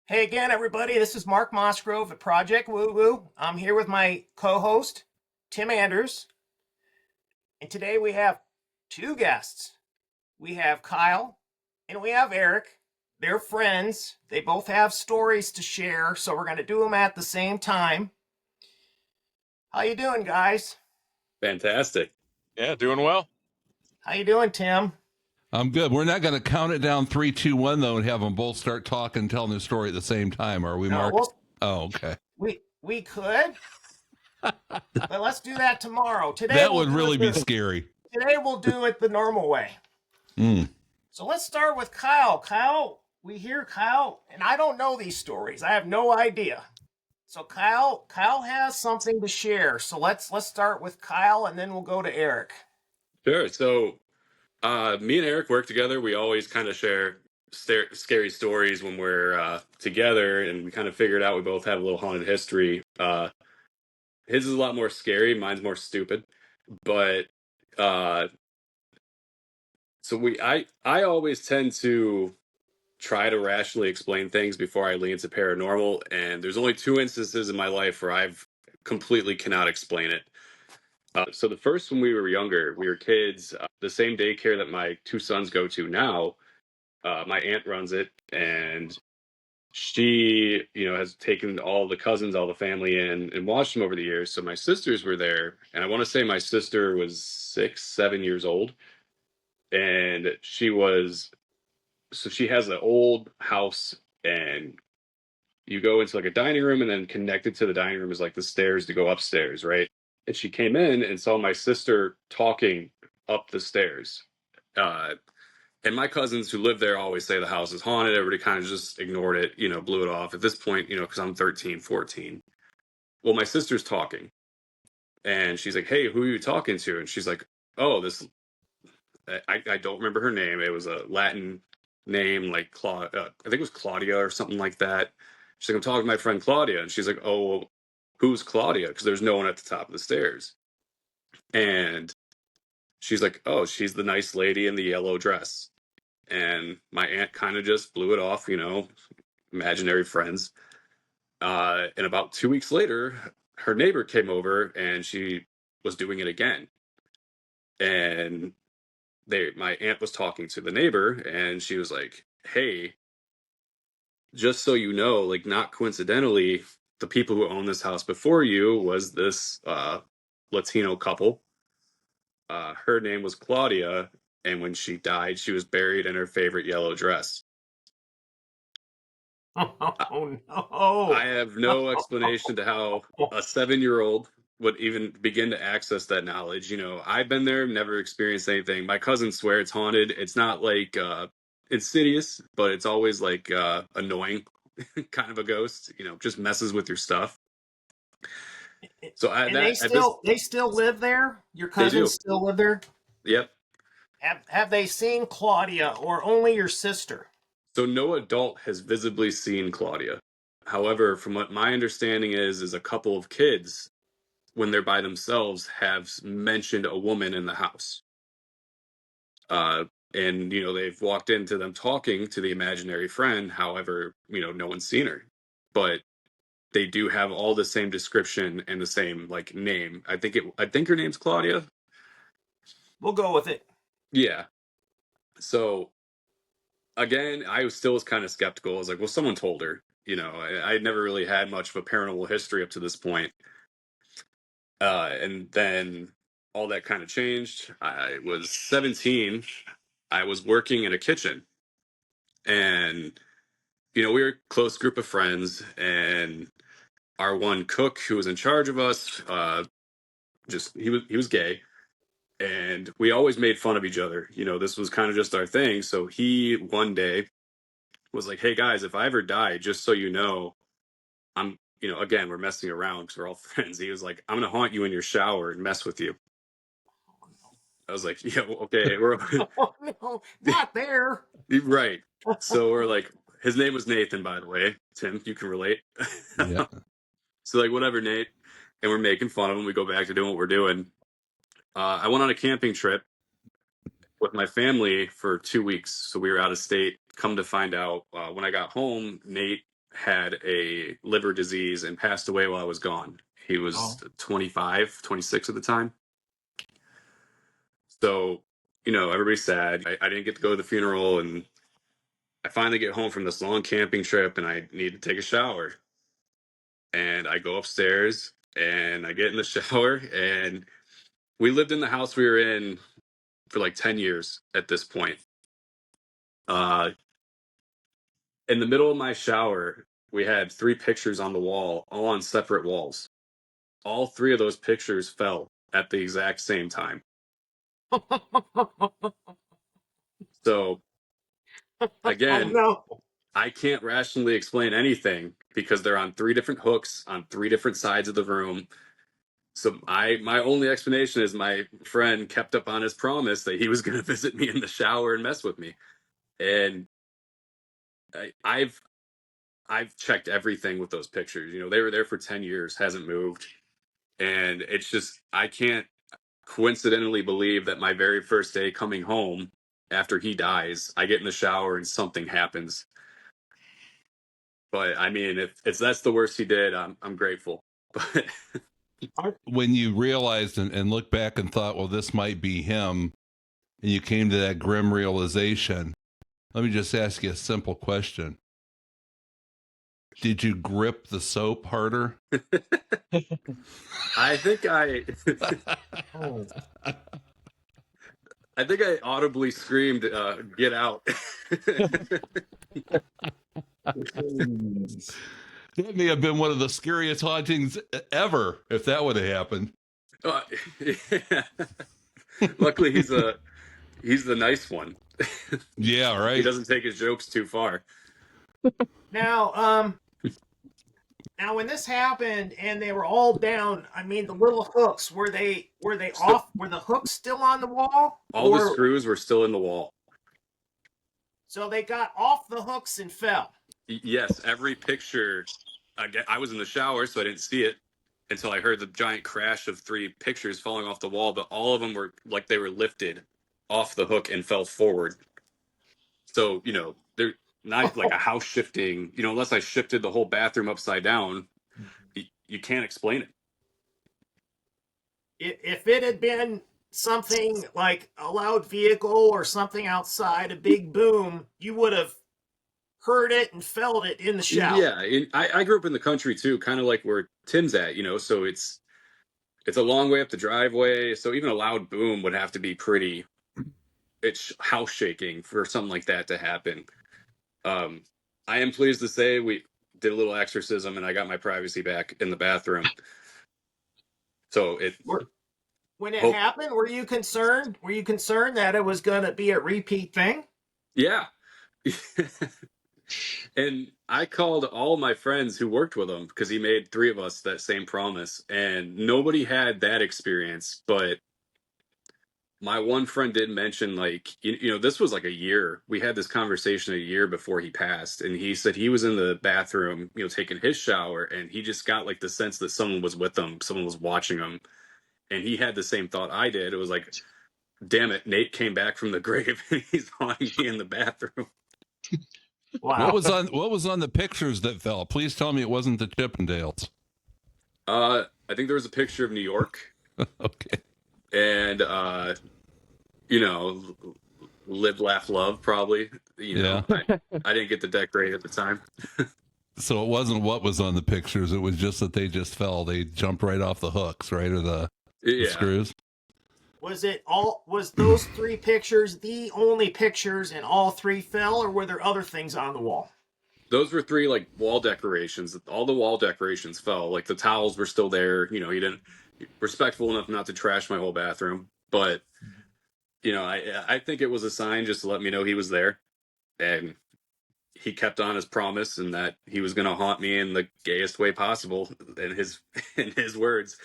Hey again, everybody. This is Mark Mosgrove at Project Woo Woo. I'm here with my co host, Tim Anders. And today we have two guests. We have Kyle and we have Erik. They're friends. They both have stories to share, so we're going to do them at the same time. How you doing, guys? Fantastic. Yeah, doing well. How you doing, Tim? I'm good. We're not going to count it down 3, 2, 1 though, and have them both start talking and telling the story at the same time. Are we, No, Mark? well, Oh, okay. we could, but let's do that tomorrow. That would really be scary. Today we'll do it the normal way. So let's start with Kyle. Kyle, we hear Kyle, and I don't know these stories. I have no idea. So Kyle has something to share. So let's start with Kyle, and then we'll go to Erik. Sure. So, me and Erik work together. We always kind of share scary stories when we're together, and we kind of figured out we both have a little haunted history. His is a lot more scary. Mine's more stupid. But uh, I always tend to try to rationally explain things before I lean to paranormal. And there's only two instances in my life where I've completely cannot explain it. So the first, when we were younger, we were kids, the same daycare that my two sons go to now. My aunt runs it, and she, has taken all the cousins, all the family in and watched them over the years. So my sisters were there, and I want to say my sister was 6, 7 years old, and she has an old house, and you go into like a dining room, and then connected to the dining room is like the stairs to go upstairs, right? And she came in and saw my sister talking up the stairs. Uh, and my cousins who live there always say the house is haunted. Everybody kind of just ignored it, blew it off. At this point, because I'm 13, 14. Well, my sister's talking, and she's like, "Hey, who are you talking to?" And she's like, "Oh, this." I don't remember her name. It was a Latin name, like I think it was Claudia or something like that. She's like, "I'm talking to my friend Claudia," and she's like, "Oh, well, who's Claudia?" Because there's no one at the top of the stairs. And she's like, "Oh, she's the nice lady in the yellow dress." And my aunt kind of just blew it off, imaginary friends. And about 2 weeks later, her neighbor came over and she was doing it again. And my aunt was talking to the neighbor, and she was like, "Hey, just so you know, like, not coincidentally, the people who owned this house before you was this Latino couple. Her name was Claudia, and when she died, she was buried in her favorite yellow dress." Oh no! I have no explanation to how a 7-year-old would even begin to access that knowledge. I've been there, never experienced anything. My cousins swear it's haunted. It's not like insidious, but it's always like annoying, kind of a ghost. Just messes with your stuff. So And they still live there. Your they do. cousins still live there. Yep. Have they seen Claudia or only your sister? So no adult has visibly seen Claudia. However, from what my understanding is a couple of kids, when they're by themselves, have mentioned a woman in the house. Uh, and they've walked into them talking to the imaginary friend. However, no one's seen her, but they do have all the same description and the same like name. I think her name's Claudia. We'll go with it. Yeah. So again, I was kind of skeptical. I was like, well, someone told her. I'd never really had much of a paranormal history up to this point. And then all that kind of changed. I was 17. I was working in a kitchen, and we were a close group of friends, and our one cook who was in charge of us, just he was gay, and we always made fun of each other. This was kind of just our thing. So he one day was like, "Hey guys, if I ever die, just so you know, I'm again, we're messing around because we're all friends." He was like, "I'm gonna haunt you in your shower and mess with you." I was like, "Yeah, well, okay, we're Oh no, not there. right." So we're like, his name was Nathan, by the way. Tim, you can relate. Yeah. So like, whatever, Nate. And we're making fun of him. We go back to doing what we're doing. I went on a camping trip with my family for 2 weeks. So we were out of state. Come to find out, when I got home, Nate had a liver disease and passed away while I was gone. He was 25, 26 at the time. So, everybody's sad. I didn't get to go to the funeral, and I finally get home from this long camping trip, and I need to take a shower. And I go upstairs, and I get in the shower, and we lived in the house we were in for like 10 years at this point. In the middle of my shower, we had 3 pictures on the wall, all on separate walls. All 3 of those pictures fell at the exact same time. So, again, no. I can't rationally explain anything because they're on 3 different hooks on 3 different sides of the room. So my only explanation is my friend kept up on his promise that he was going to visit me in the shower and mess with me. And I've checked everything with those pictures. They were there for 10 years, hasn't moved. And it's just, I can't coincidentally believe that my very first day coming home after he dies, I get in the shower and something happens. But I mean, if that's the worst he did, I'm grateful. But When you realized and looked back and thought, well, this might be him, and you came to that grim realization, let me just ask you a simple question. Did you grip the soap harder? I think I audibly screamed, "Get out!" That may have been one of the scariest hauntings ever, if that would have happened. Yeah. Luckily, he's the nice one. Yeah, right. He doesn't take his jokes too far. Now, when this happened and they were all down, I mean, the little hooks, were they off? Were the hooks still on the wall? All the screws were still in the wall. So they got off the hooks and fell. Yes, every picture. I was in the shower, so I didn't see it until I heard the giant crash of 3 pictures falling off the wall. But all of them were like they were lifted off the hook and fell forward. So they're not like a house shifting. Unless I shifted the whole bathroom upside down, you can't explain it. If it had been something like a loud vehicle or something outside, a big boom, you would have heard it and felt it in the shower. Yeah, I grew up in the country too, kind of like where Tim's at, so it's a long way up the driveway. So even a loud boom would have to be it's house shaking for something like that to happen. I am pleased to say we did a little exorcism and I got my privacy back in the bathroom. So when it happened, were you concerned? Were you concerned that it was going to be a repeat thing? Yeah. And I called all my friends who worked with him because he made 3 of us that same promise, and nobody had that experience. But my one friend did mention, like, this was like a year. We had this conversation a year before he passed, and he said he was in the bathroom, taking his shower, and he just got like the sense that someone was with him, someone was watching him, and he had the same thought I did. It was like, damn it, Nate came back from the grave and he's haunting me in the bathroom. Wow. What was on the pictures that fell? Please tell me it wasn't the Chippendales. I think there was a picture of New York. Okay. And live, laugh, love, probably. Yeah. I didn't get the decorate at the time. So it wasn't what was on the pictures. It was just that they just fell. They jumped right off the hooks, right? Or the screws. Was those 3 pictures the only pictures and all 3 fell, or were there other things on the wall? Those were 3 like wall decorations. All the wall decorations fell. Like the towels were still there. He didn't respectful enough not to trash my whole bathroom. But I think it was a sign just to let me know he was there. And he kept on his promise and that he was going to haunt me in the gayest way possible in his words.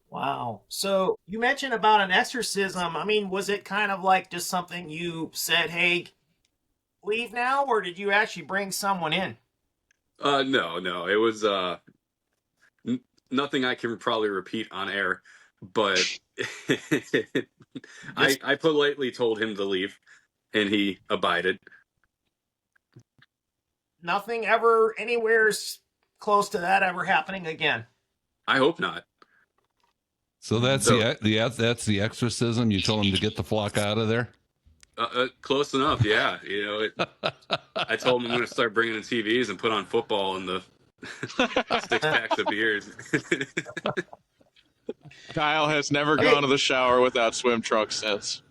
Wow. So you mentioned about an exorcism. I mean, was it kind of like just something you said, hey, leave now, or did you actually bring someone in? No. It was nothing I can probably repeat on air, but I politely told him to leave and he abided. nothing ever anywhere close to that ever happening again. I hope not. So that's that's the exorcism. You told him to get the flock out of there. Close enough, yeah. I told him I'm going to start bringing in TVs and put on football and the 6 packs of beers. Kyle has never gone to the shower without swim trunks since.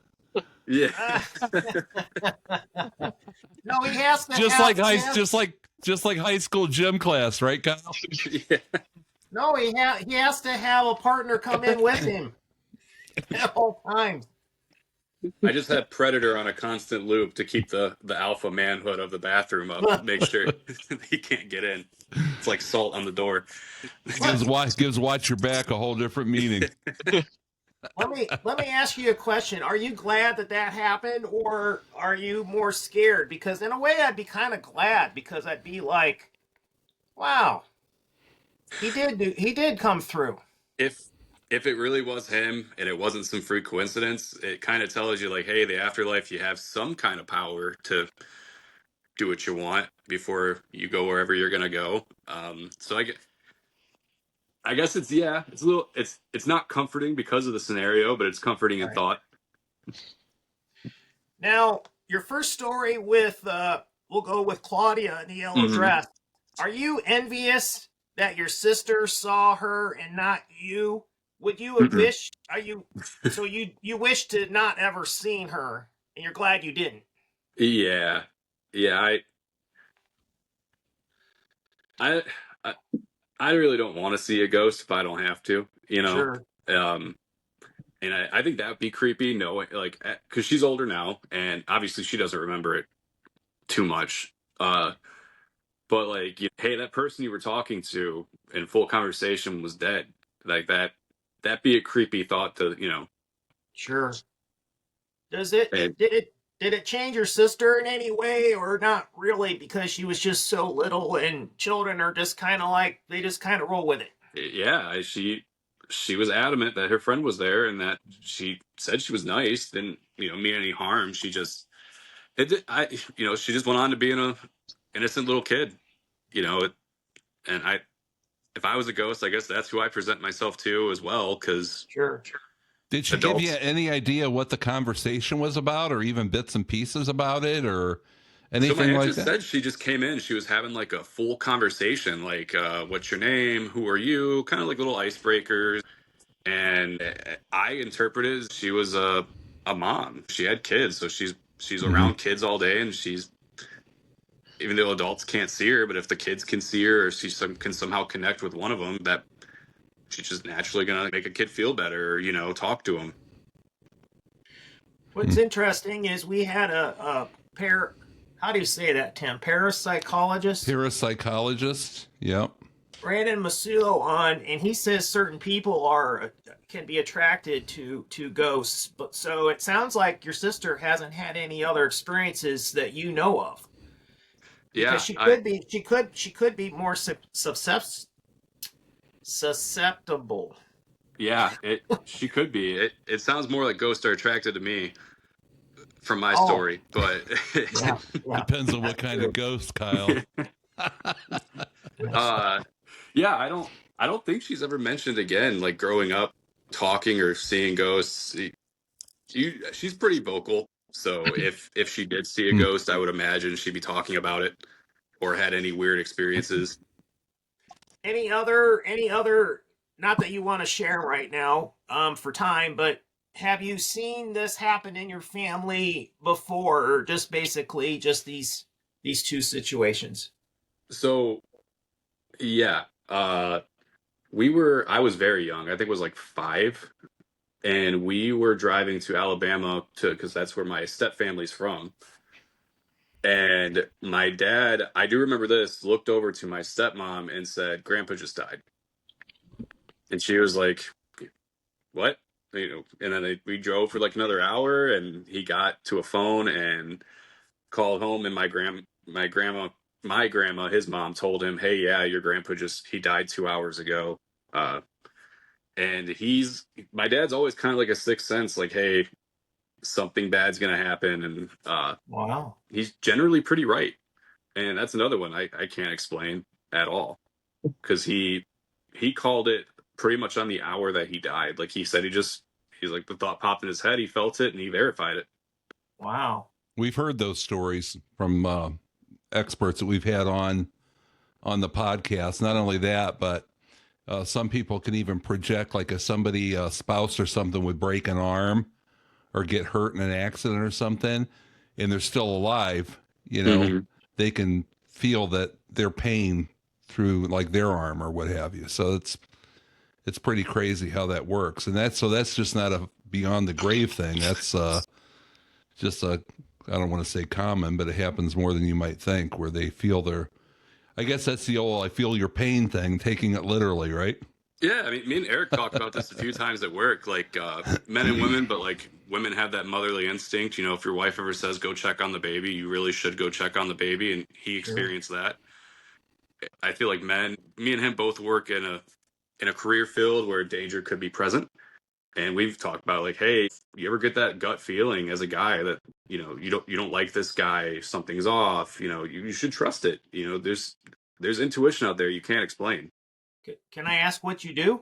Yeah. No, he has to. Just like high school gym class, right, Kyle? Yeah. No, he has to have a partner come in with him at all times. I just had Predator on a constant loop to keep the alpha manhood of the bathroom up. Make sure he can't get in. It's like salt on the door. Gives watch your back a whole different meaning. Let me ask you a question. Are you glad that happened, or are you more scared? Because in a way, I'd be kind of glad, because I'd be like, wow, he did come through. If it really was him and it wasn't some freak coincidence, it kind of tells you like, hey, the afterlife, you have some kind of power to do what you want before you go wherever you're gonna go. So I guess it's a little, it's not comforting because of the scenario, but it's comforting in thought. Now, your first story with we'll go with Claudia in the yellow dress. Are you envious that your sister saw her and not you? Would you have wished? You wish to not ever seen her, and you're glad you didn't? Yeah. I really don't want to see a ghost if I don't have to, Sure. And I think that would be creepy, knowing, like, because she's older now, and obviously she doesn't remember it too much. But like, hey, that person you were talking to in full conversation was dead. Like that'd be a creepy thought to, Sure. Did and, it change your sister in any way, or not really, because she was just so little and children are just kind of like, they just kind of roll with it? yeah, she was adamant that her friend was there and that she said she was nice, didn't, mean any harm. She just, she just went on to being a innocent little kid, and if I was a ghost, I guess that's who I present myself to as well. Cause Sure. Did she give you any idea what the conversation was about, or even bits and pieces about it, or anything so my aunt like just that? said she just came in. She was having like a full conversation, like, what's your name? Who are you? Kind of like little icebreakers. And I interpreted as she was a mom. She had kids, so she's around kids all day, and she's, even though adults can't see her, but if the kids can see her, or she can somehow connect with one of them, that she's just naturally gonna make a kid feel better, or, talk to him. What's interesting is we had a how do you say that, Tim? Parapsychologist? Parapsychologist, yep. Brandon Masulo on, and he says certain people can be attracted to ghosts. But so it sounds like your sister hasn't had any other experiences that you know of. Because she could be more susceptible. Yeah, she could be. It sounds more like ghosts are attracted to me from my story, but yeah. Depends on what kind of ghost, Kyle. Yeah, I don't think she's ever mentioned again, like growing up, talking or seeing ghosts. She's pretty vocal, so if she did see a ghost, I would imagine she'd be talking about it or had any weird experiences. Any other, not that you want to share right now, for time, but have you seen this happen in your family before, or just basically just these two situations? So yeah, I was very young. I think it was like 5, and we were driving to Alabama because that's where my step family's from. And my dad, I do remember this, looked over to my stepmom and said, "Grandpa just died." And she was like, "What?" And then we drove for like another hour, and he got to a phone and called home, and my grandma, his mom, told him, "Hey, yeah, your grandpa he died 2 hours ago." And my dad's always kind of like a sixth sense, like, hey, something bad's gonna happen, and Wow. he's generally pretty right. And that's another one I can't explain at all, because he called it pretty much on the hour that he died. Like, he said he's like, the thought popped in his head, he felt it, and he verified it. Wow. We've heard those stories from experts that we've had on the podcast. Not only that, but some people can even project, like if somebody, a spouse or something, would break an arm or get hurt in an accident or something, and they're still alive, they can feel that their pain through like their arm or what have you. So it's pretty crazy how that works. And that's just not a beyond the grave thing. That's just I don't want to say common, but it happens more than you might think, where they feel I guess that's the old, I feel your pain thing, taking it literally, right? Yeah, I mean, me and Eric talked about this a few times at work, like men and women, but like women have that motherly instinct. If your wife ever says, go check on the baby, you really should go check on the baby. And he experienced that. I feel like me and him both work in a career field where danger could be present. And we've talked about, like, hey, you ever get that gut feeling as a guy that, you don't like this guy, something's off, you should trust it. There's intuition out there you can't explain. Can I ask what you do?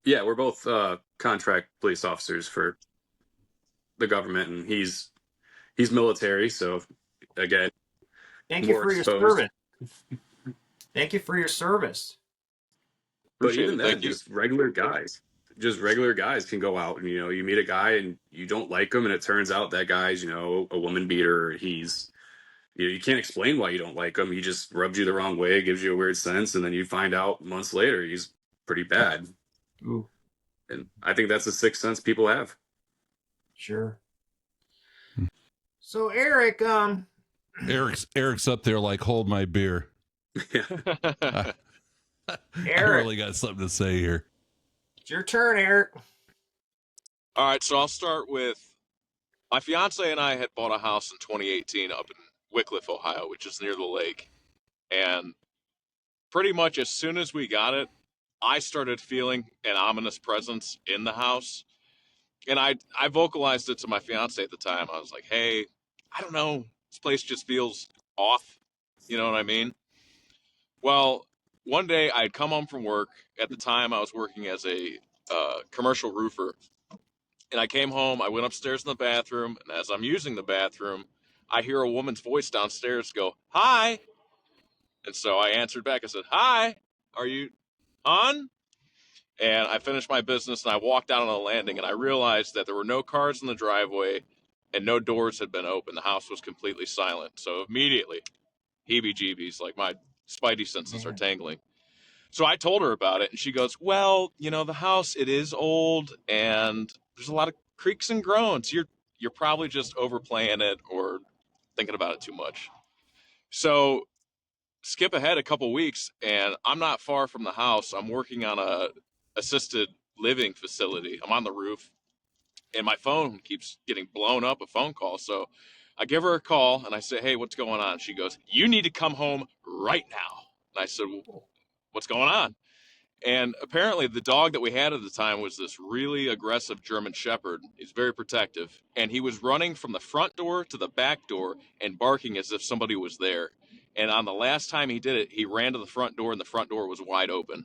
Yeah, we're both contract police officers for the government, and he's military, so again, Thank you for your service. Thank you for your service. But Appreciate even it. then, Thank you. just regular guys can go out and, you meet a guy and you don't like him, and it turns out that guy's, a woman beater. He's, you can't explain why you don't like him. He just rubs you the wrong way, gives you a weird sense, and then you find out months later he's pretty bad. Ooh. And I think that's the sixth sense people have. Sure. So Erik, Eric's up there like, hold my beer. Yeah. I Erik, really got something to say here. it's your turn, Erik. All right, so I'll start with my fiance and I had bought a house in 2018 up in Wickliffe, Ohio, which is near the lake. And pretty much as soon as we got it, I started feeling an ominous presence in the house. And I vocalized it to my fiance at the time. I was like, hey, I don't know, this place just feels off. You know what I mean? Well, one day I'd come home from work. At the time, I was working as a commercial roofer. And I came home, I went upstairs in the bathroom, and as I'm using the bathroom, I hear a woman's voice downstairs go, hi. And so I answered back. I said, hi, are you on? And I finished my business, and I walked out on the landing, and I realized that there were no cars in the driveway and no doors had been opened. The house was completely silent. So immediately, heebie-jeebies, like my spidey senses are tingling. So I told her about it, and she goes, well, the house, it is old, and there's a lot of creaks and groans. You're probably just overplaying it or thinking about it too much. So skip ahead a couple weeks, and I'm not far from the house. I'm working on a assisted living facility. I'm on the roof, and my phone keeps getting blown up, a phone call. So I give her a call, and I say, hey, what's going on? She goes, you need to come home right now. And I said, well, what's going on? And apparently the dog that we had at the time was this really aggressive German Shepherd. He's very protective. And he was running from the front door to the back door and barking as if somebody was there. And on the last time he did it, he ran to the front door, and the front door was wide open.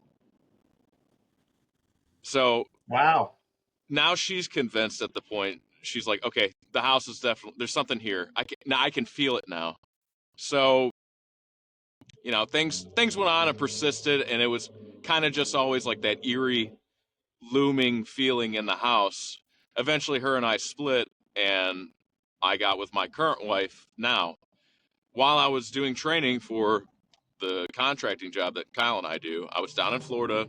So Wow. now she's convinced at the point. She's like, okay, the house is definitely, there's something here. I can feel it now. So, things went on and persisted, and it was kind of just always like that eerie looming feeling in the house. Eventually her and I split, and I got with my current wife now. While I was doing training for the contracting job that Kyle and I do, I was down in Florida.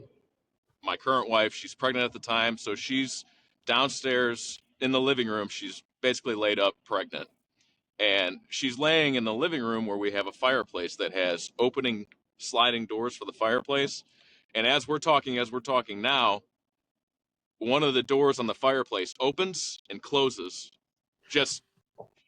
My current wife, she's pregnant at the time, so she's downstairs in the living room. She's basically laid up pregnant. And she's laying in the living room where we have a fireplace that has opening sliding doors for the fireplace. And as we're talking now, one of the doors on the fireplace opens and closes.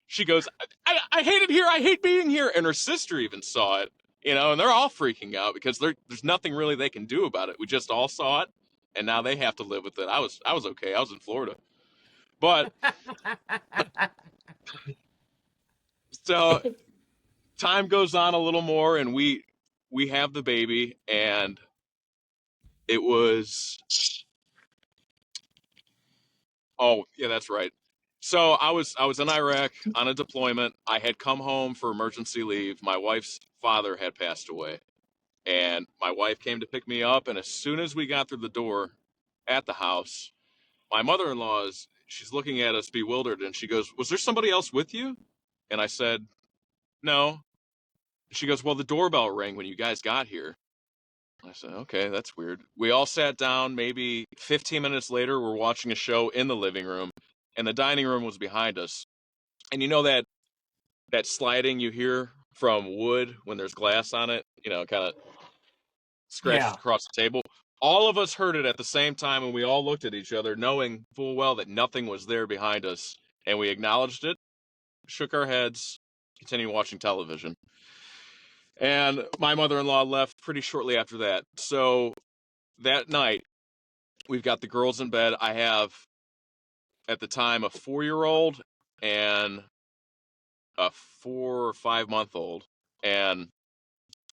She goes, I hate it here. I hate being here. And her sister even saw it, and they're all freaking out because there's nothing really they can do about it. We just all saw it, and now they have to live with it. I was okay. I was in Florida. But so time goes on a little more, and we have the baby, and it was, oh yeah, that's right. So I was in Iraq on a deployment. I had come home for emergency leave. My wife's father had passed away, and my wife came to pick me up. And as soon as we got through the door at the house, my mother-in-law she's looking at us bewildered, and she goes, "Was there somebody else with you?" And I said, "No." She goes, "Well, the doorbell rang when you guys got here." I said, "Okay, that's weird." We all sat down. Maybe 15 minutes later, we're watching a show in the living room, and the dining room was behind us. And you know that sliding you hear from wood when there's glass on it, kind of scratches Yeah. across the table. All of us heard it at the same time, and we all looked at each other, knowing full well that nothing was there behind us. And we acknowledged it, shook our heads, continued watching television. And my mother-in-law left pretty shortly after that. So that night, we've got the girls in bed. I have, at the time, a 4-year-old and a 4 or 5-month-old. And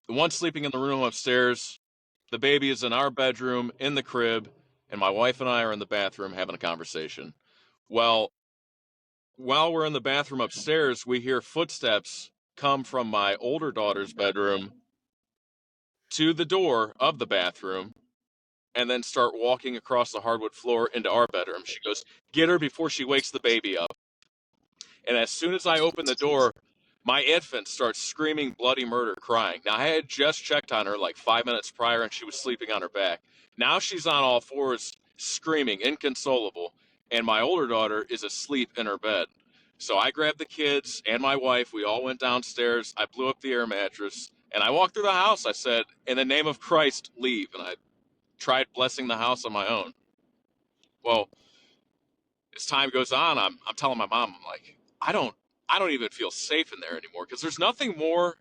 the one sleeping in the room upstairs, the baby is in our bedroom, in the crib, and my wife and I are in the bathroom having a conversation. Well, while we're in the bathroom upstairs, we hear footsteps come from my older daughter's bedroom to the door of the bathroom and then start walking across the hardwood floor into our bedroom. She goes, "Get her before she wakes the baby up." And as soon as I open the door, my infant starts screaming bloody murder, crying. Now, I had just checked on her like 5 minutes prior, and she was sleeping on her back. Now she's on all fours, screaming, inconsolable, and my older daughter is asleep in her bed. So I grabbed the kids and my wife. We all went downstairs. I blew up the air mattress, and I walked through the house. I said, "In the name of Christ, leave." And I tried blessing the house on my own. Well, as time goes on, I'm telling my mom, I'm like, I don't even feel safe in there anymore, because there's nothing more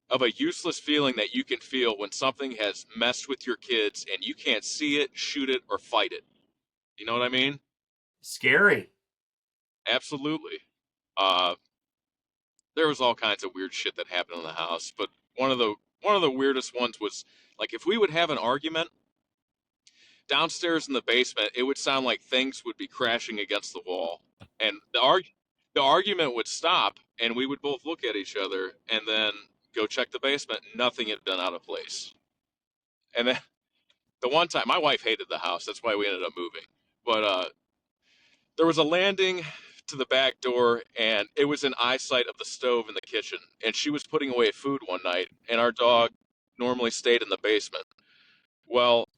of a useless feeling that you can feel when something has messed with your kids and you can't see it, shoot it, or fight it. You know what I mean? Scary. Absolutely. Uh, there was all kinds of weird shit that happened in the house, but one of the weirdest ones was, like, if we would have an argument downstairs in the basement, it would sound like things would be crashing against the wall, and the argument would stop, and we would both look at each other, and then go check the basement. Nothing had been out of place. And then the one time, my wife hated the house. That's why we ended up moving. But there was a landing to the back door, and it was in eyesight of the stove in the kitchen. And she was putting away food one night, and our dog normally stayed in the basement. Well,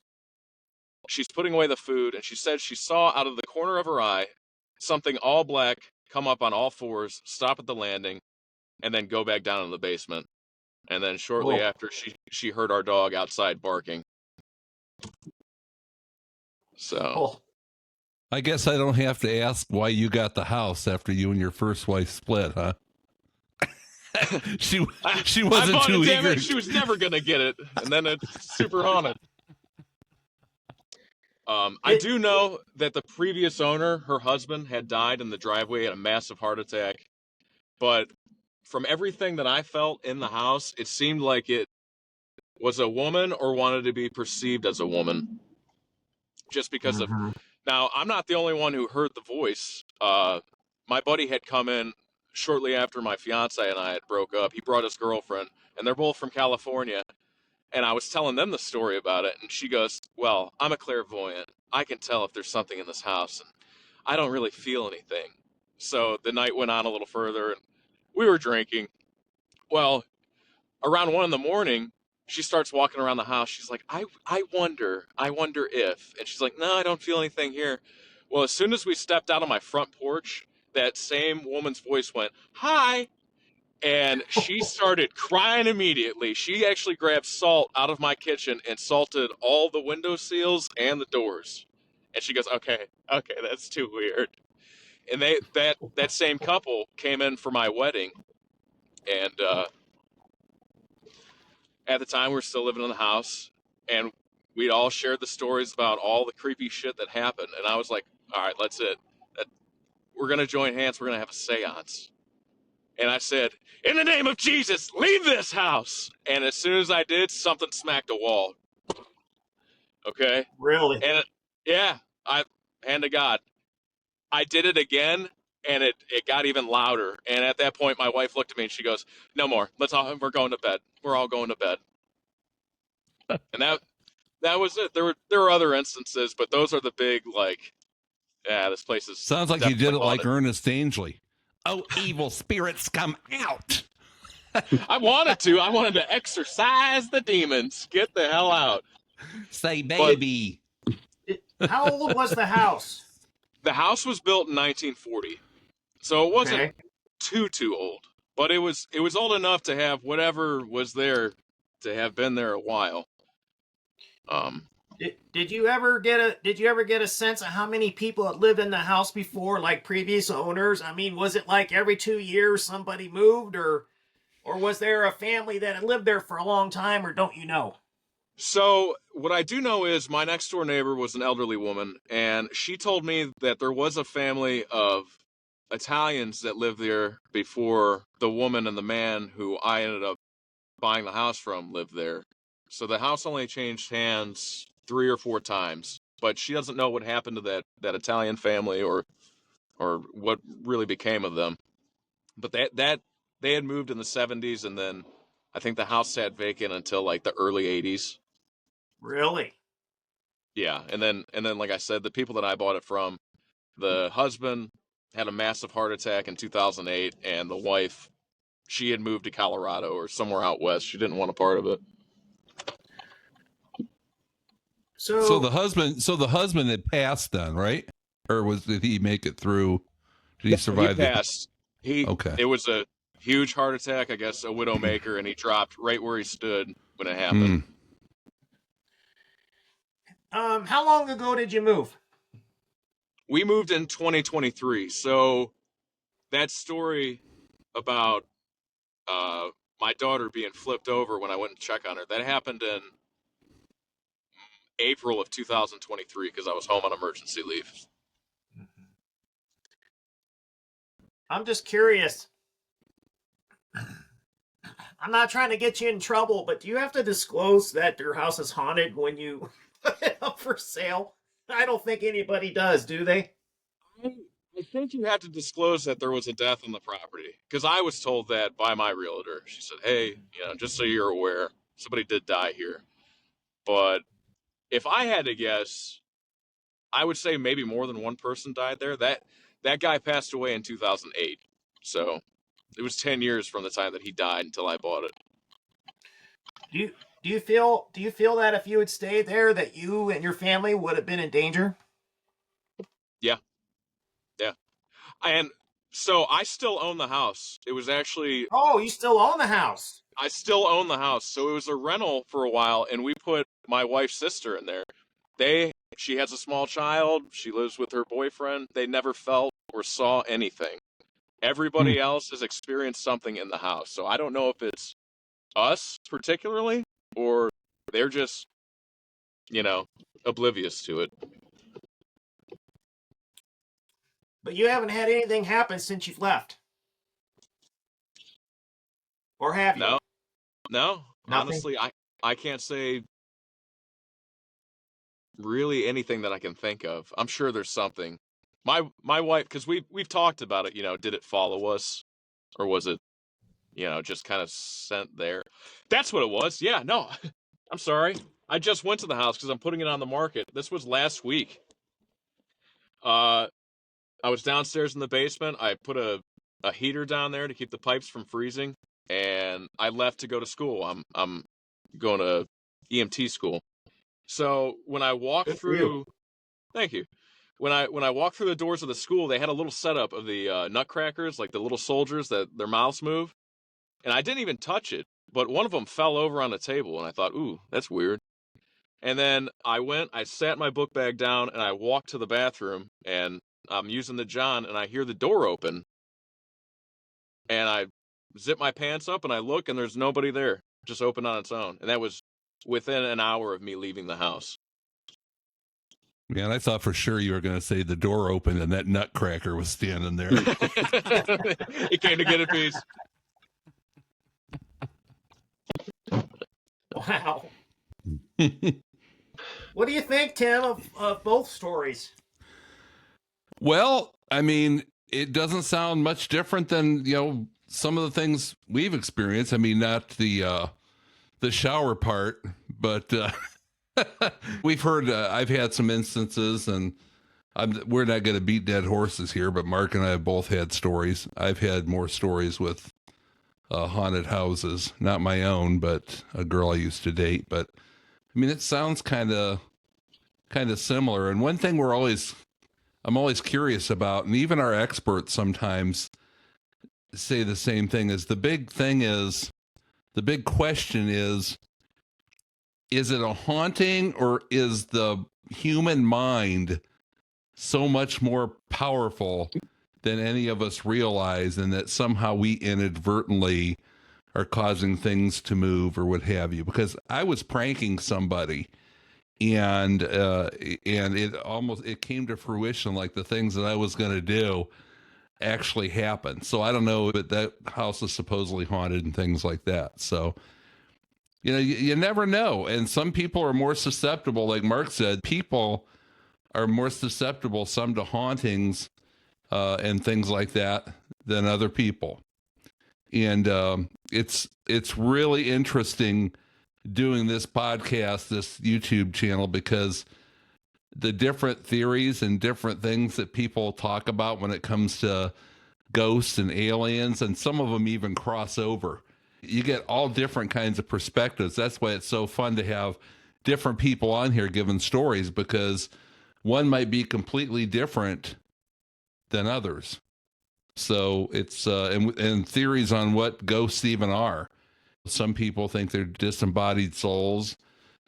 she's putting away the food, and she said she saw out of the corner of her eye something all black come up on all fours, stop at the landing, and then go back down in the basement. And then shortly Oh. after, she heard our dog outside barking. So Oh. I guess I don't have to ask why you got the house after you and your first wife split, huh? she I wasn't bought too it, damn eager. it, she was never gonna get it, and then it's super haunted. I do know that the previous owner, her husband, had died in the driveway, had a massive heart attack. But from everything that I felt in the house, it seemed like it was a woman or wanted to be perceived as a woman. Just because of, Mhm. now, I'm not the only one who heard the voice. My buddy had come in shortly after my fiance and I had broke up. He brought his girlfriend, and they're both from California. And I was telling them the story about it, and she goes, "Well, I'm a clairvoyant. I can tell if there's something in this house, and I don't really feel anything." So the night went on a little further, and we were drinking. Well, around 1 in the morning, she starts walking around the house. She's like, I wonder if. And she's like, "No, I don't feel anything here." Well, as soon as we stepped out on my front porch, that same woman's voice went, "Hi." And she started crying immediately. She actually grabbed salt out of my kitchen and salted all the window seals and the doors. And she goes, "Okay, that's too weird." And that same couple came in for my wedding, and at the time we were still living in the house, and we'd all shared the stories about all the creepy shit that happened. And I was like, "All right, that's it. We're gonna join hands. We're gonna have a seance." And I said, "In the name of Jesus, leave this house." And as soon as I did, something smacked a wall. Okay. Really? And yeah, hand to God, I did it again, and it got even louder. And at that point, my wife looked at me and she goes, "No more. We're going to bed. We're all going to bed." And that was it. There were other instances, but those are the big, like, yeah, this place is Sounds like you definitely did it like haunted. Ernest Angley. Oh, evil spirits, come out. I wanted to. I wanted to exorcise the demons. Get the hell out. Say baby. How old was the house? The house was built in 1940, so it wasn't Okay. too old, but it was old enough to have whatever was there to have been there a while. Did you ever get a sense of how many people had lived in the house before, like previous owners? I mean, was it like every 2 years somebody moved, or was there a family that had lived there for a long time, or don't you know? So what I do know is my next door neighbor was an elderly woman, and she told me that there was a family of Italians that lived there before the woman and the man who I ended up buying the house from lived there. So the house only changed hands 3 or 4 times, but she doesn't know what happened to that Italian family or what really became of them. But that they had moved in the 70s, and then I think the house sat vacant until like the early 80s. Really? Yeah, and then like I said, the people that I bought it from, the husband had a massive heart attack in 2008, and the wife, she had moved to Colorado or somewhere out west. She didn't want a part of it. So the husband had passed then, right? Or did he make it through? Did he survive? He passed. Okay. It was a huge heart attack, I guess, a widowmaker, and he dropped right where he stood when it happened. How long ago did you move? We moved in 2023, so that story about my daughter being flipped over when I went to check on her, that happened in April of 2023 because I was home on emergency leave. I'm just curious. I'm not trying to get you in trouble, but do you have to disclose that your house is haunted when you put it up for sale? I don't think anybody does, do they? I think you have to disclose that there was a death on the property because I was told that by my realtor. She said, "Hey, just so you're aware, somebody did die here." But if I had to guess, I would say maybe more than one person died there. That guy passed away in 2008, so it was 10 years from the time that he died until I bought it. Do you feel that if you had stayed there, that you and your family would have been in danger? Yeah. And so I still own the house. It was actually Oh, you still own the house. I still own the house. So it was a rental for a while, and we put my wife's sister in there. She has a small child. She lives with her boyfriend. They never felt or saw anything. Everybody else has experienced something in the house. So I don't know if it's us particularly or they're just, oblivious to it. But you haven't had anything happen since you've left. Or have you? No. Nothing? Honestly, I can't say really anything that I can think of. I'm sure there's something. My wife, because we've talked about it, did it follow us? Or was it, just kind of sent there? That's what it was. Yeah, no. I'm sorry. I just went to the house because I'm putting it on the market. This was last week. I was downstairs in the basement. I put a heater down there to keep the pipes from freezing, and I left to go to school. I'm going to EMT school. So when I walked through, thank you. When I walked through the doors of the school, they had a little setup of the Nutcrackers, like the little soldiers that their mouths move, and I didn't even touch it. But one of them fell over on the table, and I thought, ooh, that's weird. And then I sat my book bag down, and I walked to the bathroom, and I'm using the John, and I hear the door open, and I zip my pants up, and I look, and there's nobody there, just open on its own. And that was within an hour of me leaving the house. Man, I thought for sure you were going to say the door opened and that Nutcracker was standing there. He came to get a piece. Wow. What do you think, Tim, of both stories? Well, I mean, it doesn't sound much different than, some of the things we've experienced. I mean, not the shower part, but we've heard, I've had some instances, and we're not going to beat dead horses here, but Mark and I have both had stories. I've had more stories with haunted houses, not my own, but a girl I used to date. But I mean, it sounds kind of similar. And one thing I'm always curious about, and even our experts sometimes say the same thing, is the big question is it a haunting, or is the human mind so much more powerful than any of us realize, and that somehow we inadvertently are causing things to move or what have you? Because I was pranking somebody, and it came to fruition, like the things that I was going to do actually happened. So I don't know, but that house is supposedly haunted and things like that. So, you never know. And some people are more susceptible, like Mark said. People are more susceptible, some to hauntings and things like that, than other people. And it's really interesting doing this podcast, this YouTube channel, because the different theories and different things that people talk about when it comes to ghosts and aliens, and some of them even cross over. You get all different kinds of perspectives. That's why it's so fun to have different people on here giving stories, because one might be completely different than others. So it's and theories on what ghosts even are. Some people think they're disembodied souls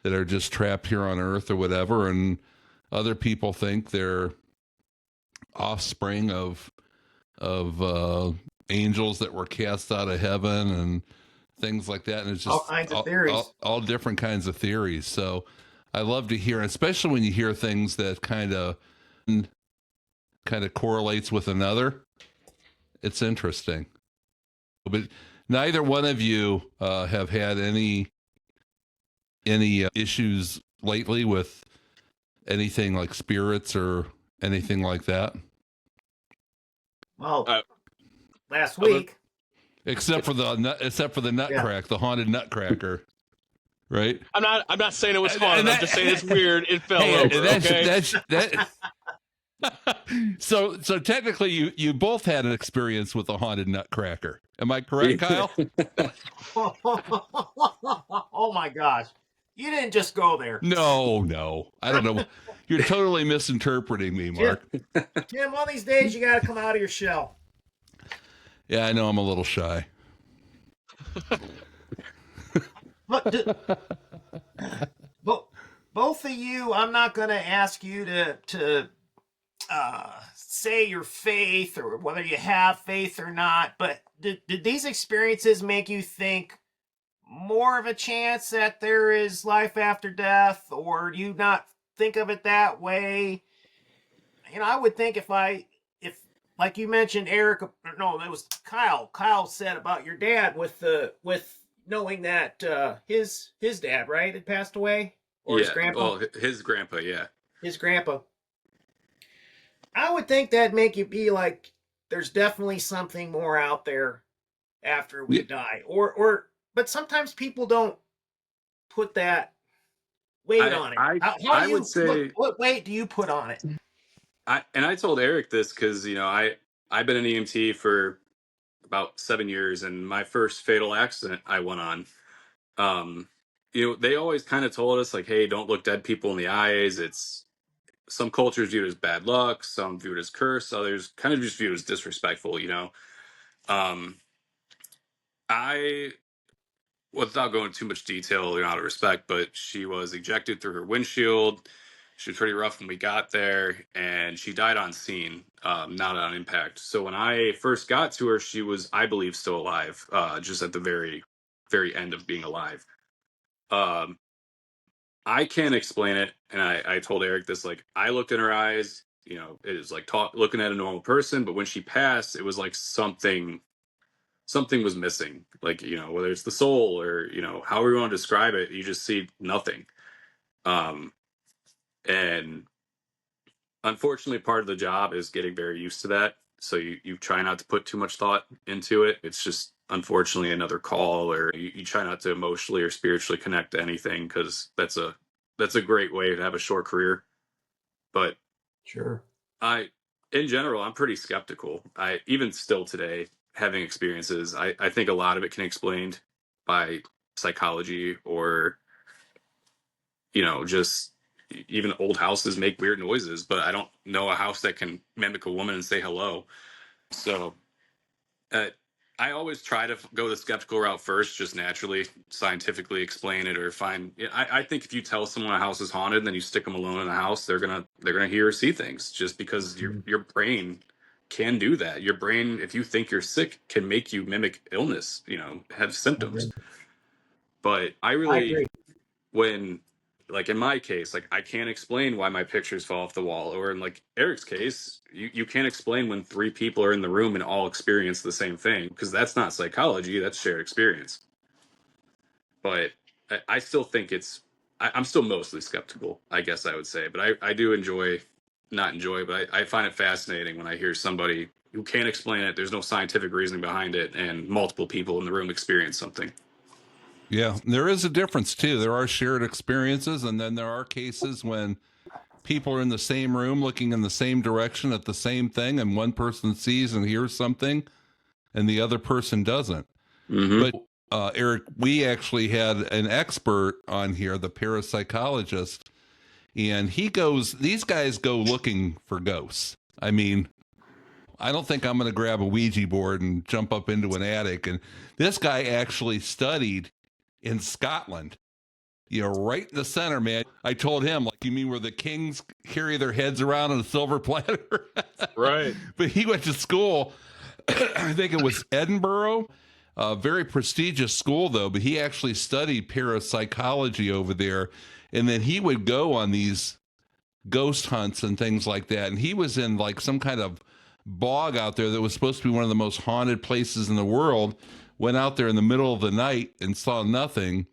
that are just trapped here on Earth or whatever, and other people think they're offspring of angels that were cast out of heaven and things like that. And it's just All kinds of theories. All different kinds of theories. So I love to hear, especially when you hear things that kind of correlates with another. It's interesting. But neither one of you have had any issues lately with anything like spirits or anything like that? Well, last week. Except for the Nutcracker, the haunted Nutcracker, right? I'm not saying it was haunted. I'm just saying it's weird. It fell over. So technically, you both had an experience with the haunted Nutcracker. Am I correct, Kyle? Oh my gosh. You didn't just go there. No. I don't know. You're totally misinterpreting me, Mark. Tim, one of these days you got to come out of your shell. Yeah, I know I'm a little shy. But both of you, I'm not going to ask you to say your faith or whether you have faith or not, but did these experiences make you think more of a chance that there is life after death, or do you not think of it that way? I would think if like you mentioned, Eric, no, it was Kyle said about your dad with knowing that his dad, right, had passed away, or his grandpa. Well, his grandpa, yeah. His grandpa. I would think that'd make you be like, there's definitely something more out there after we die, but sometimes people don't put that weight on it. I would say, what weight do you put on it? I told Eric this because I've been an EMT for about 7 years, and my first fatal accident I went on. They always kind of told us, like, hey, don't look dead people in the eyes. It's some cultures view it as bad luck, some view it as curse, others kind of just view it as disrespectful. I, without going into too much detail, out of respect, but she was ejected through her windshield. She was pretty rough when we got there, and she died on scene, not on impact. So when I first got to her, she was, I believe, still alive, just at the very, very end of being alive. I can't explain it. And I told Erik this, like, I looked in her eyes, you know, it was like looking at a normal person, but when she passed, it was like something was missing. Like, you know, whether it's the soul or, you know, however you want to describe it, you just see nothing. And unfortunately, part of the job is getting very used to that. So you try not to put too much thought into it. It's just unfortunately another call, or you try not to emotionally or spiritually connect to anything, because that's a great way to have a short career. But Sure. In general, I'm pretty skeptical. I even still today, having experiences, I think a lot of it can be explained by psychology, or, you know, just even old houses make weird noises, but I don't know a house that can mimic a woman and say hello. So uh, I always try to go the skeptical route first, just naturally, scientifically explain it, or find. I think if you tell someone a house is haunted, and then you stick them alone in the house, they're gonna hear or see things, just because your brain can do that. Your brain, if you think you're sick, can make you mimic illness. You know, have symptoms. But I I agree. when like in my case, like, I can't explain why my pictures fall off the wall, or in like Erik's case, you can't explain when three people are in the room and all experience the same thing, because that's not psychology, that's shared experience. But I still think I'm still mostly skeptical, I guess I would say. But I do not enjoy, but I find it fascinating when I hear somebody who can't explain it, there's no scientific reasoning behind it, and multiple people in the room experience something. Yeah, there is a difference too. There are shared experiences, and then there are cases when people are in the same room looking in the same direction at the same thing, and one person sees and hears something and the other person doesn't. Mm-hmm. But Erik, we actually had an expert on here, the parapsychologist, and these guys go looking for ghosts. I mean, I don't think I'm going to grab a Ouija board and jump up into an attic. And this guy actually studied in Scotland, you know, right in the center, man. I told him, like, you mean where the kings carry their heads around on a silver platter? Right. But he went to school, I think it was Edinburgh, a very prestigious school, though, but he actually studied parapsychology over there. And then he would go on these ghost hunts and things like that. And he was in like some kind of bog out there that was supposed to be one of the most haunted places in the world. Went out there in the middle of the night and saw nothing.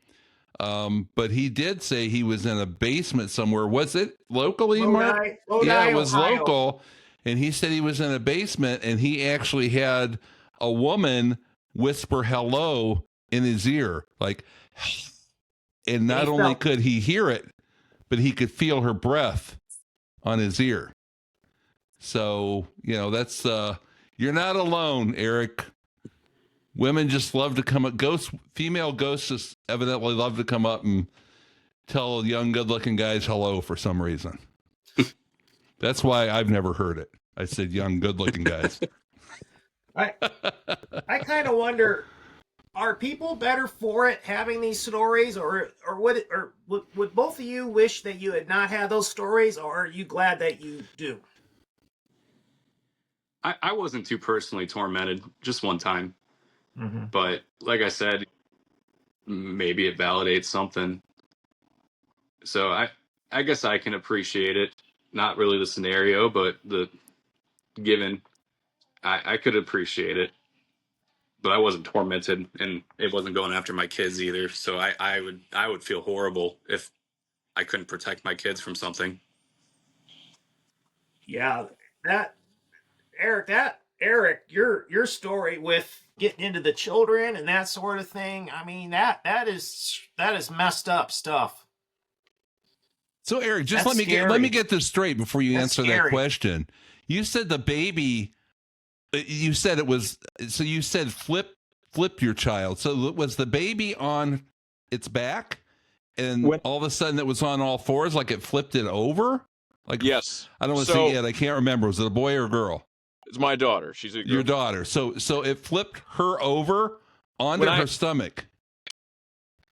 But he did say he was in a basement somewhere. Was it locally, Mark? Yeah, it was Ohio. local. And he said he was in a basement, and he actually had a woman whisper hello in his ear. Like, and not only could he hear it, but he could feel her breath on his ear. So, you know, that's, you're not alone, Erik. Women just love to come up. Female ghosts just evidently love to come up and tell young, good-looking guys hello for some reason. That's why I've never heard it. I said young, good-looking guys. I kind of wonder, are people better for it having these stories, or would both of you wish that you had not had those stories, or are you glad that you do? I wasn't too personally tormented, just one time. Mm-hmm. But like I said, maybe it validates something. So I guess I can appreciate it. Not really the scenario, but the given, I could appreciate it. But I wasn't tormented, and it wasn't going after my kids either. So I would feel horrible if I couldn't protect my kids from something. Yeah, Erik, your story with getting into the children and that sort of thing. I mean, that is messed up stuff. So Erik, just let me get this straight before you answer that question. You said the baby. You said it was. So you said flip your child. So was the baby on its back, and all of a sudden it was on all fours, like it flipped it over? Like, yes. I don't want to say yet. I can't remember. Was it a boy or a girl? It's my daughter. She's a girl. Your daughter. So it flipped her over onto her stomach.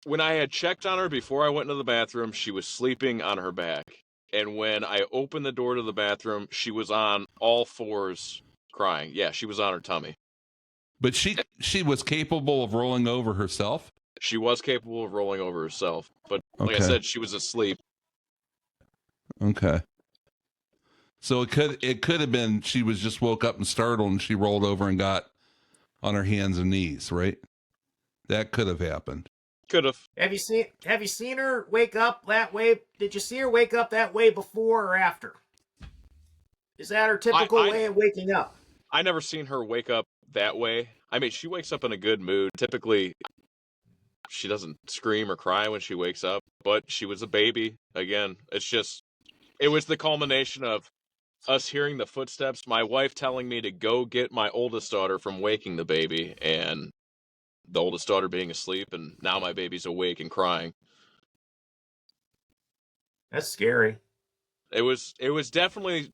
When I had checked on her before I went into the bathroom, she was sleeping on her back. And when I opened the door to the bathroom, she was on all fours crying. Yeah, she was on her tummy. But she was capable of rolling over herself? She was capable of rolling over herself. But Like I Okay. said, she was asleep. Okay. So it could have been she was just woke up and startled and she rolled over and got on her hands and knees, right? That could have happened. Could have. Have you seen her wake up that way? Did you see her wake up that way before or after? Is that her typical way of waking up? I never seen her wake up that way. I mean, she wakes up in a good mood. Typically, she doesn't scream or cry when she wakes up, but she was a baby. Again, it was the culmination of us hearing the footsteps, my wife telling me to go get my oldest daughter from waking the baby, and the oldest daughter being asleep, and now my baby's awake and crying. That's scary. It was definitely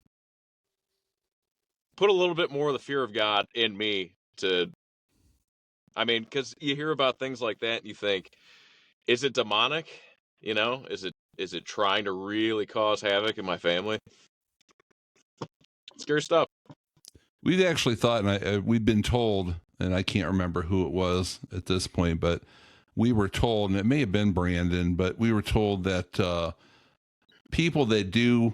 put a little bit more of the fear of God in me because you hear about things like that and you think, is it demonic? Is it trying to really cause havoc in my family? Scary stuff. We've actually thought, and we've been told, and I can't remember who it was at this point, but we were told, and it may have been Brandon, but we were told that people that do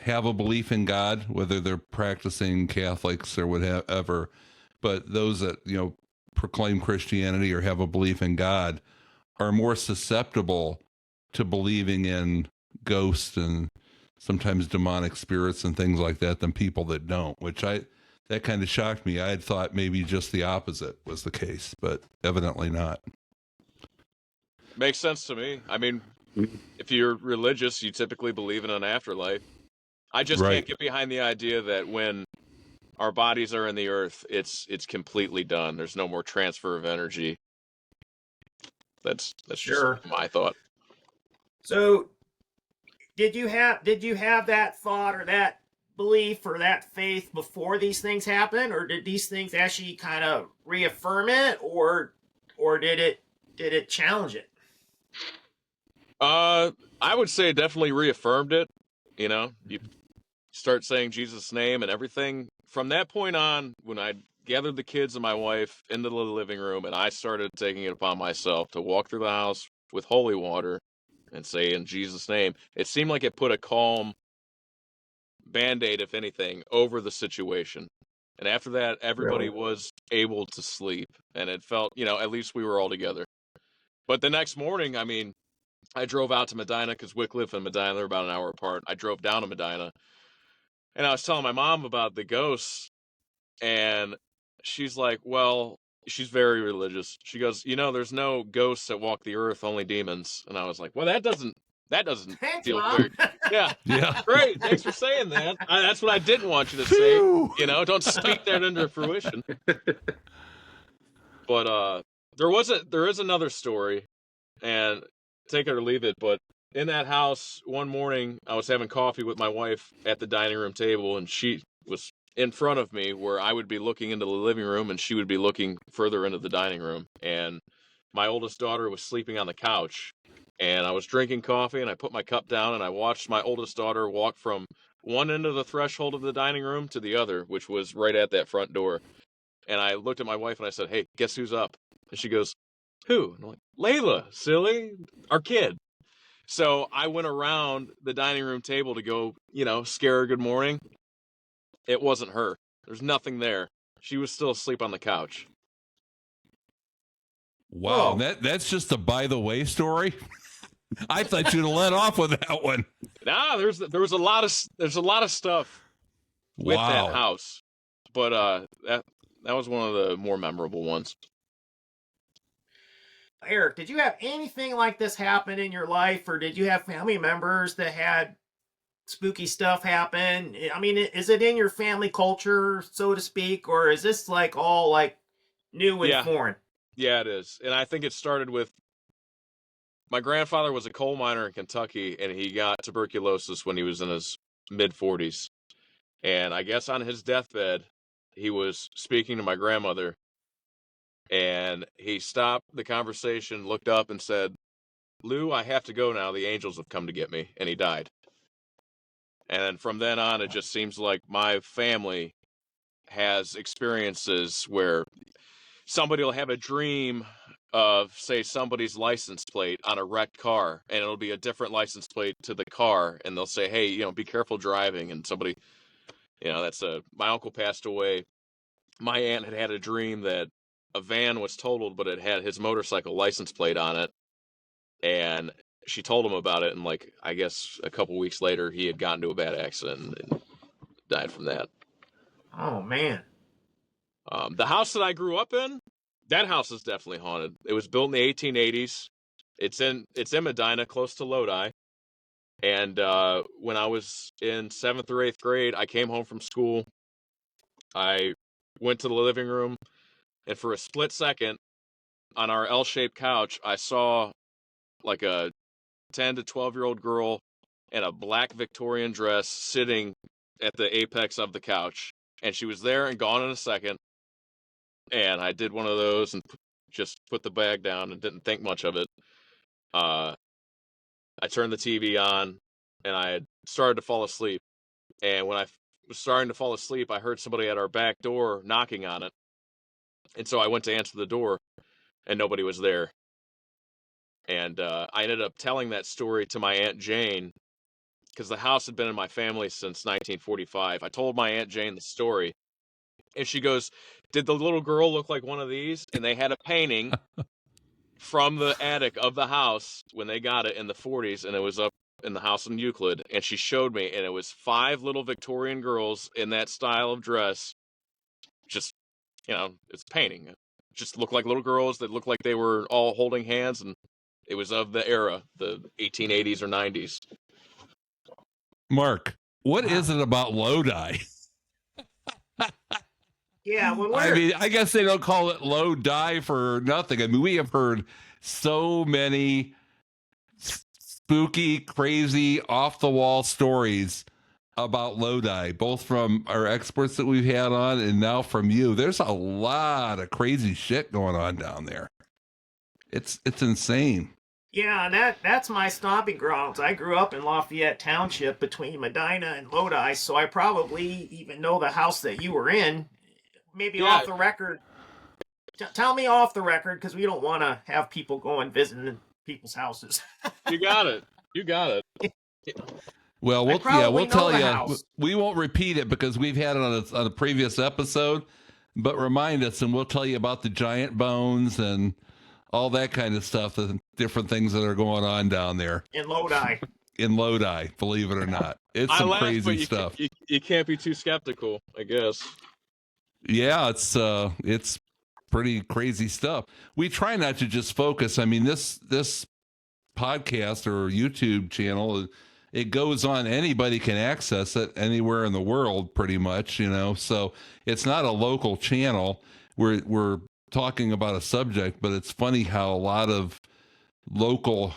have a belief in God, whether they're practicing Catholics or whatever, but those that, proclaim Christianity or have a belief in God are more susceptible to believing in ghosts and sometimes demonic spirits and things like that than people that don't, that kind of shocked me. I had thought maybe just the opposite was the case, but evidently not. Makes sense to me. I mean, if you're religious, you typically believe in an afterlife. I just can't get behind the idea that when our bodies are in the earth, it's completely done. There's no more transfer of energy. That's Sure. just my thought. So, did you have that thought or that belief or that faith before these things happened, or did these things actually kind of reaffirm it, or did it challenge it? I would say it definitely reaffirmed it. You start saying Jesus' name and everything. From that point on, when I gathered the kids and my wife into the living room and I started taking it upon myself to walk through the house with holy water and say in Jesus' name, it seemed like it put a calm Band-Aid, if anything, over the situation. And after that, everybody was able to sleep, and it felt, at least we were all together. But the next morning, I mean, I drove out to Medina because Wycliffe and Medina are about an hour apart. I drove down to Medina, and I was telling my mom about the ghosts, and she's like, well, she's very religious. She goes, there's no ghosts that walk the earth, only demons. And I was like, well, that doesn't Thanks, feel Mom. very... Yeah. Great. Thanks for saying that. That's what I didn't want you to say. Don't speak that into fruition. But there is another story, and take it or leave it, but in that house, one morning, I was having coffee with my wife at the dining room table, and she was in front of me where I would be looking into the living room, and she would be looking further into the dining room. And my oldest daughter was sleeping on the couch, and I was drinking coffee, and I put my cup down, and I watched my oldest daughter walk from one end of the threshold of the dining room to the other, which was right at that front door. And I looked at my wife, and I said, hey, guess who's up? And she goes, who? And I'm like, Layla, silly, our kid. So I went around the dining room table to go, scare her good morning. It wasn't her. There's nothing there. She was still asleep on the couch. Wow, that's just a by the way story. I thought you'd have let off with that one. Nah, there's a lot of stuff with that house, but that was one of the more memorable ones. Erik, did you have anything like this happen in your life, or did you have family members that had spooky stuff happen? I mean, is it in your family culture, so to speak, or is this like all like new and foreign? Yeah, it is. And I think it started with my grandfather was a coal miner in Kentucky, and he got tuberculosis when he was in his mid-40s. And I guess on his deathbed, he was speaking to my grandmother, and he stopped the conversation, looked up, and said, Lou, I have to go now. The angels have come to get me. And he died. And from then on, it just seems like my family has experiences where somebody will have a dream of, say, somebody's license plate on a wrecked car, and it'll be a different license plate to the car, and they'll say, hey, be careful driving, and somebody, my uncle passed away. My aunt had a dream that a van was totaled, but it had his motorcycle license plate on it, and she told him about it, and I guess a couple weeks later, he had gotten into a bad accident and died from that. Oh man. The house that I grew up in, that house is definitely haunted. It was built in the 1880s. It's in Medina, close to Lodi. And when I was in 7th or 8th grade, I came home from school. I went to the living room, and for a split second, on our L-shaped couch, I saw a 10 to 12-year-old girl in a black Victorian dress sitting at the apex of the couch. And she was there and gone in a second. And I did one of those and just put the bag down and didn't think much of it. I turned the TV on, and I had started to fall asleep. And when I was starting to fall asleep, I heard somebody at our back door knocking on it. And so I went to answer the door, and nobody was there. And I ended up telling that story to my Aunt Jane, because the house had been in my family since 1945. I told my Aunt Jane the story, and she goes, did the little girl look like one of these? And they had a painting from the attic of the house when they got it in the 40s, and it was up in the house in Euclid. And she showed me, and it was 5 little Victorian girls in that style of dress. Just, it's painting. It just looked like little girls that looked like they were all holding hands, and it was of the era, the 1880s or 90s. Mark, what is it about Lodi? Yeah, I mean, I guess they don't call it Lodi for nothing. I mean, we have heard so many spooky, crazy, off-the-wall stories about Lodi, both from our experts that we've had on and now from you. There's a lot of crazy shit going on down there. It's insane. Yeah, and that's my stomping grounds. I grew up in Lafayette Township between Medina and Lodi, so I probably even know the house that you were in. Maybe off the record. Tell me off the record, because we don't want to have people going visiting people's houses. You got it. Well, we'll tell you. We won't repeat it because we've had it on a previous episode, but remind us, and we'll tell you about the giant bones and all that kind of stuff, the different things that are going on down there. In Lodi. In Lodi, believe it or not. It's some crazy stuff. You can't be too skeptical, I guess. Yeah, it's pretty crazy stuff. We try not to just focus. I mean, this podcast or YouTube channel, it goes on. Anybody can access it anywhere in the world, pretty much, So it's not a local channel. We're talking about a subject, but it's funny how a lot of local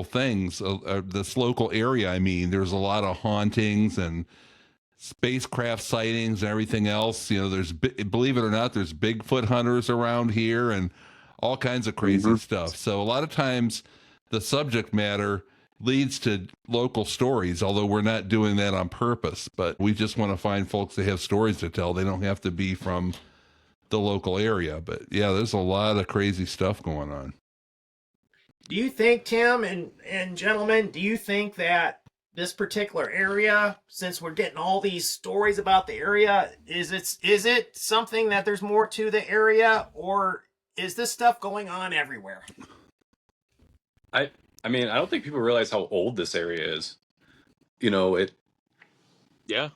things, this local area. I mean, there's a lot of hauntings and spacecraft sightings and everything else. There's, believe it or not, there's Bigfoot hunters around here and all kinds of crazy stuff. So a lot of times the subject matter leads to local stories, although we're not doing that on purpose, but we just want to find folks that have stories to tell. They don't have to be from the local area, but yeah, there's a lot of crazy stuff going on. Do you think, Tim and gentlemen, do you think that this particular area, since we're getting all these stories about the area, is it something that there's more to the area, or is this stuff going on everywhere? I mean, I don't think people realize how old this area is. Yeah.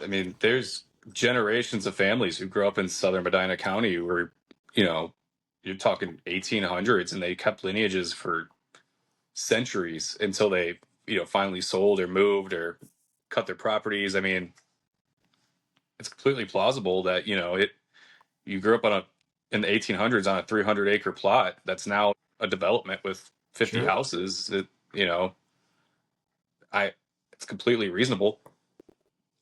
I mean, there's generations of families who grew up in southern Medina County who were, you're talking 1800s, and they kept lineages for centuries until they, finally sold or moved or cut their properties. I mean, it's completely plausible that, you grew up in the 1800s on a 300-acre plot that's now a development with 50 houses. It's completely reasonable.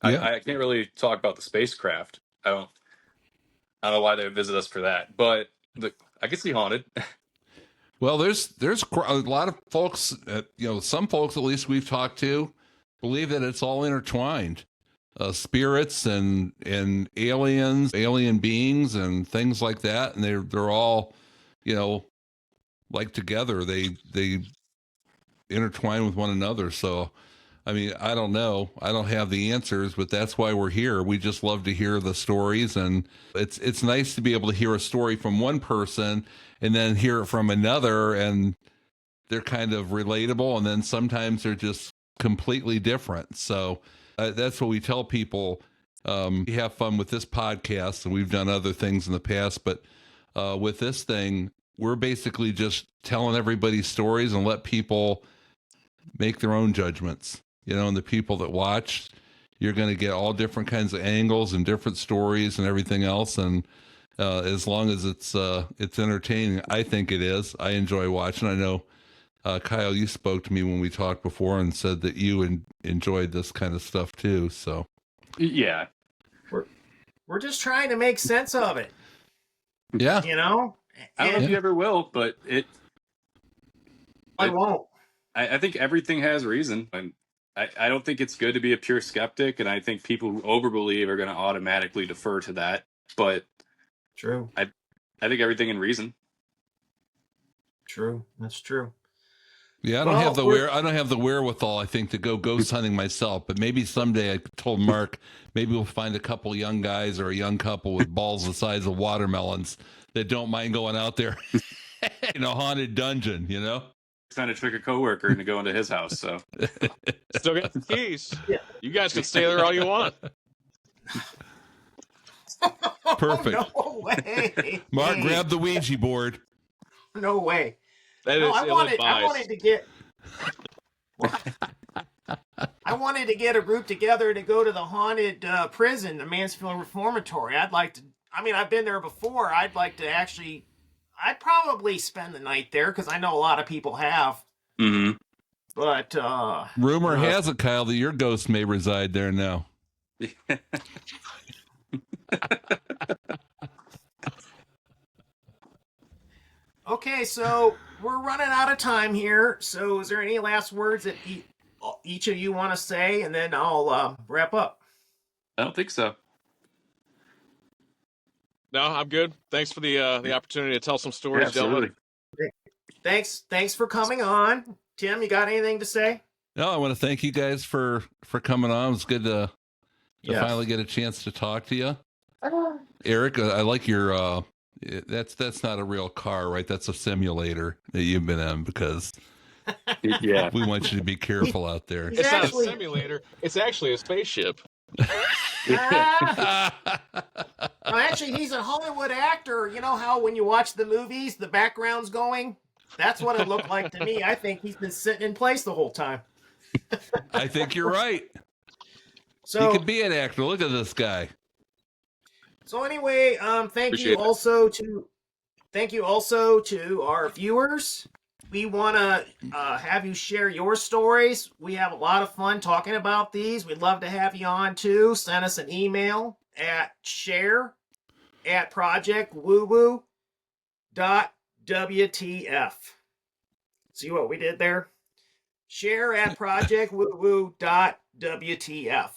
Yeah. I can't really talk about the spacecraft. I don't know why they would visit us for that, but I can see haunted. Well, there's a lot of folks, some folks at least we've talked to believe that it's all intertwined. Spirits and aliens, alien beings and things like that. And they're all like together. They intertwine with one another. So, I mean, I don't know. I don't have the answers, but that's why we're here. We just love to hear the stories, and it's nice to be able to hear a story from one person and then hear it from another, and they're kind of relatable, and then sometimes they're just completely different. So that's what we tell people. We have fun with this podcast, and we've done other things in the past, but with this thing, we're basically just telling everybody stories and let people make their own judgments. And the people that watch, you're going to get all different kinds of angles and different stories and everything else. And as long as it's entertaining, I think it is. I enjoy watching. I know, Kyle, you spoke to me when we talked before and said that you enjoyed this kind of stuff too. So yeah, we're just trying to make sense of it. Yeah. I don't know if you ever will, but I won't. I think everything has reason, and I don't think it's good to be a pure skeptic, and I think people who overbelieve are going to automatically defer to that. But true. I think everything in reason. True. That's true. Yeah, I don't have the wherewithal, I think, to go ghost hunting myself. But maybe someday, I told Mark, maybe we'll find a couple young guys or a young couple with balls the size of watermelons that don't mind going out there in a haunted dungeon. Trying to trick a coworker into going to his house. So Still got the keys. Yeah. You guys can stay there all you want. Perfect. No way. Mark, grab the Ouija board. No way. That No, is I wanted to get. I wanted to get a group together to go to the haunted prison, the Mansfield Reformatory. I've been there before. I'd probably spend the night there because I know a lot of people have. Mm-hmm. But rumor has it, Kyle, that your ghost may reside there now. Okay, so we're running out of time here. So is there any last words that each of you want to say, and then I'll wrap up? I don't think so. No, I'm good. Thanks for the opportunity to tell some stories, Absolutely. gentlemen. Thanks for coming on. Tim, you got anything to say? No, I want to thank you guys for coming on. It was good to Yes. finally get a chance to talk to you. Erik, I like your that's not a real car, right? That's a simulator that you've been in, because Yeah. we want you to be careful out there. It's not a simulator. It's actually a spaceship. Well, actually, he's a Hollywood actor. You know how when you watch the movies, the background's going? That's what it looked like to me. I think he's been sitting in place the whole time. I think you're right. So He could be an actor. Look at this guy. So anyway, thank Appreciate you also to our viewers. We want to have you share your stories. We have a lot of fun talking about these. We'd love to have you on too. Send us an email at share@projectwoowoo.wtf. See what we did there? share@projectwoowoo.wtf.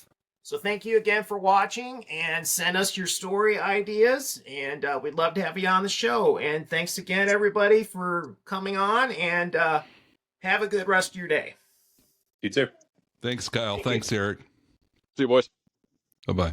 So thank you again for watching, and send us your story ideas, and we'd love to have you on the show. And thanks again, everybody, for coming on, and have a good rest of your day. You too. Thanks, Kyle. Thanks, Erik. See you, boys. Bye-bye.